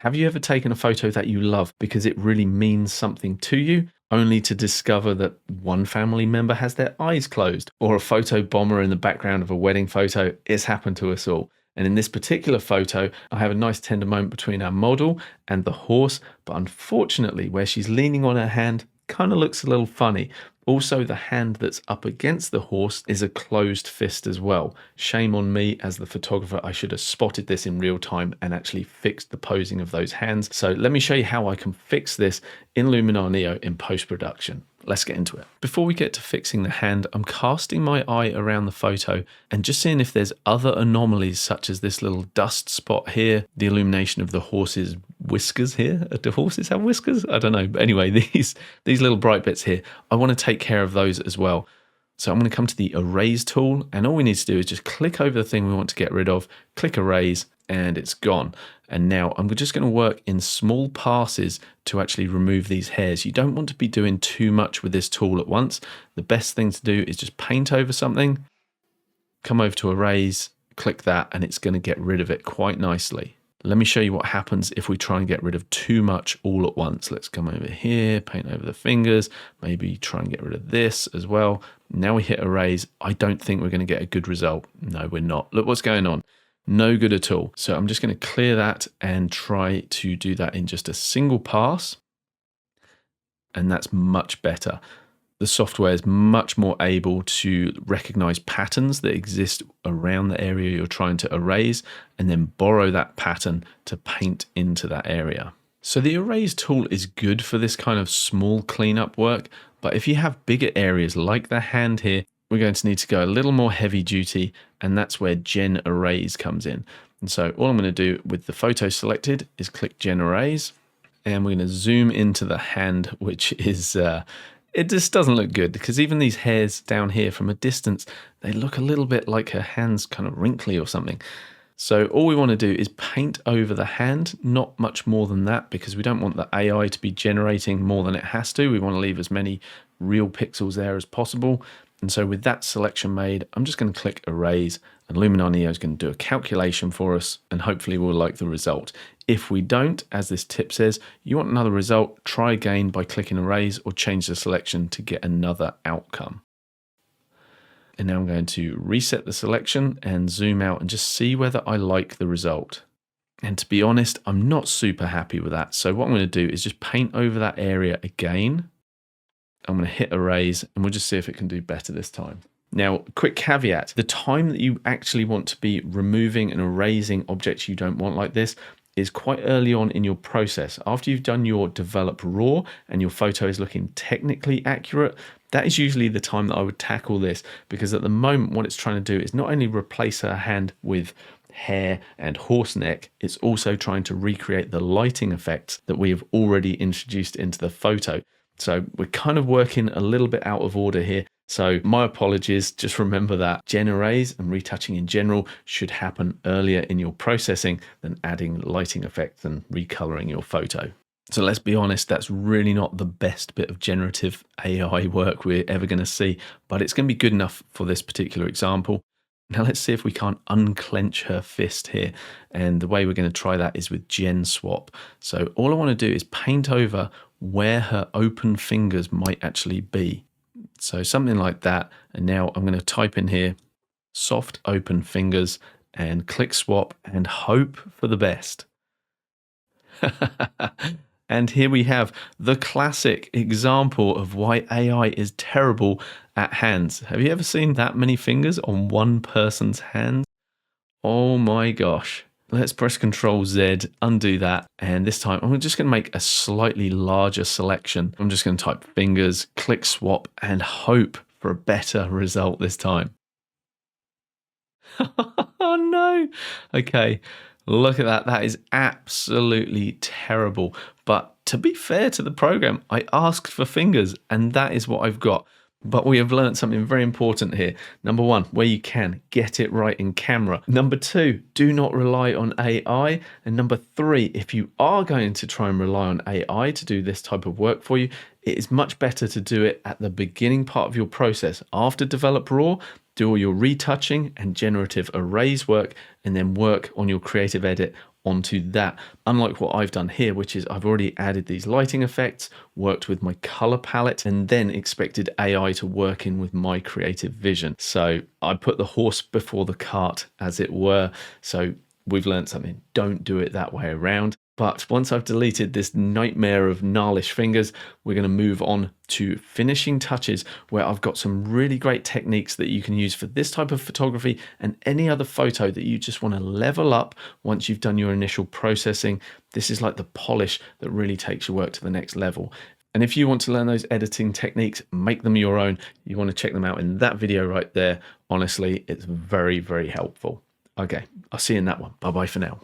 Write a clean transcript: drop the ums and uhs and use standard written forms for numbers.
Have you ever taken a photo that you love because it really means something to you, only to discover that one family member has their eyes closed? Or a photo bomber in the background of a wedding photo? It's happened to us all. And in this particular photo, I have a nice tender moment between our model and the horse, but unfortunately, where she's leaning on her hand kind of looks a little funny. Also, the hand that's up against the horse is a closed fist as well. Shame on me as the photographer. I should have spotted this in real time and actually fixed the posing of those hands. So let me show you how I can fix this in Luminar Neo in post-production. Let's get into it. Before we get to fixing the hand, I'm casting my eye around the photo and just seeing if there's other anomalies, such as this little dust spot here, the illumination of the horse's whiskers here. Do horses have whiskers? I don't know. But anyway, these little bright bits here, I want to take care of those as well. So I'm going to come to the erase tool, and all we need to do is just click over the thing we want to get rid of, click erase, and it's gone. And now I'm just going to work in small passes to actually remove these hairs. You don't want to be doing too much with this tool at once. The best thing to do is just paint over something, come over to erase, click that, and it's going to get rid of it quite nicely. Let me show you what happens if we try and get rid of too much all at once. Let's come over here, paint over the fingers, maybe try and get rid of this as well. Now we hit erase. I don't think we're going to get a good result. No, we're not. Look what's going on. No good at all. So I'm just going to clear that and try to do that in just a single pass. And that's much better. The software is much more able to recognize patterns that exist around the area you're trying to erase and then borrow that pattern to paint into that area. So the erase tool is good for this kind of small cleanup work, but if you have bigger areas like the hand here, we're going to need to go a little more heavy duty, and that's where Gen Erase comes in. And so all I'm going to do with the photo selected is click Gen Erase, and we're going to zoom into the hand, which is, it just doesn't look good because even these hairs down here from a distance, they look a little bit like her hand's kind of wrinkly or something. So all we want to do is paint over the hand, not much more than that, because we don't want the AI to be generating more than it has to. We want to leave as many real pixels there as possible. And so with that selection made, I'm just going to click erase, and Luminar Neo is going to do a calculation for us, and hopefully we'll like the result. If we don't, as this tip says, you want another result, try again by clicking erase or change the selection to get another outcome. And now I'm going to reset the selection and zoom out and just see whether I like the result. And to be honest, I'm not super happy with that. So what I'm going to do is just paint over that area again. I'm going to hit erase and we'll just see if it can do better this time. Now, quick caveat, the time that you actually want to be removing and erasing objects you don't want like this is quite early on in your process. After you've done your develop raw and your photo is looking technically accurate, that is usually the time that I would tackle this, because at the moment what it's trying to do is not only replace her hand with hair and horse neck, it's also trying to recreate the lighting effects that we have already introduced into the photo. So we're kind of working a little bit out of order here. So my apologies, just remember that Gen Erase and retouching in general should happen earlier in your processing than adding lighting effects and recoloring your photo. So let's be honest, that's really not the best bit of generative AI work we're ever going to see, but it's going to be good enough for this particular example. Now let's see if we can't unclench her fist here. And the way we're going to try that is with Gen Swap. So all I want to do is paint over where her open fingers might actually be. So something like that. And now I'm going to type in here, soft open fingers, and click swap and hope for the best. And here we have the classic example of why AI is terrible at hands. Have you ever seen that many fingers on one person's hands? Oh my gosh. Let's press Ctrl Z, undo that. And this time I'm just going to make a slightly larger selection. I'm just going to type fingers, click swap, and hope for a better result this time. Oh no. Okay. Look at that. That is absolutely terrible. But to be fair to the program, I asked for fingers and that is what I've got. But we have learned something very important here. Number one, where you can, get it right in camera. Number two, do not rely on AI. And number three, if you are going to try and rely on AI to do this type of work for you, it is much better to do it at the beginning part of your process. After develop raw, do all your retouching and generative erase work, and then work on your creative edit onto that. Unlike what I've done here, which is I've already added these lighting effects, worked with my color palette, and then expected AI to work in with my creative vision. So I put the horse before the cart, as it were. So we've learned something. Don't do it that way around. But once I've deleted this nightmare of gnarlish fingers, we're going to move on to finishing touches, where I've got some really great techniques that you can use for this type of photography and any other photo that you just want to level up once you've done your initial processing. This is like the polish that really takes your work to the next level. And if you want to learn those editing techniques, make them your own, you want to check them out in that video right there. Honestly, it's very, very helpful. Okay, I'll see you in that one. Bye-bye for now.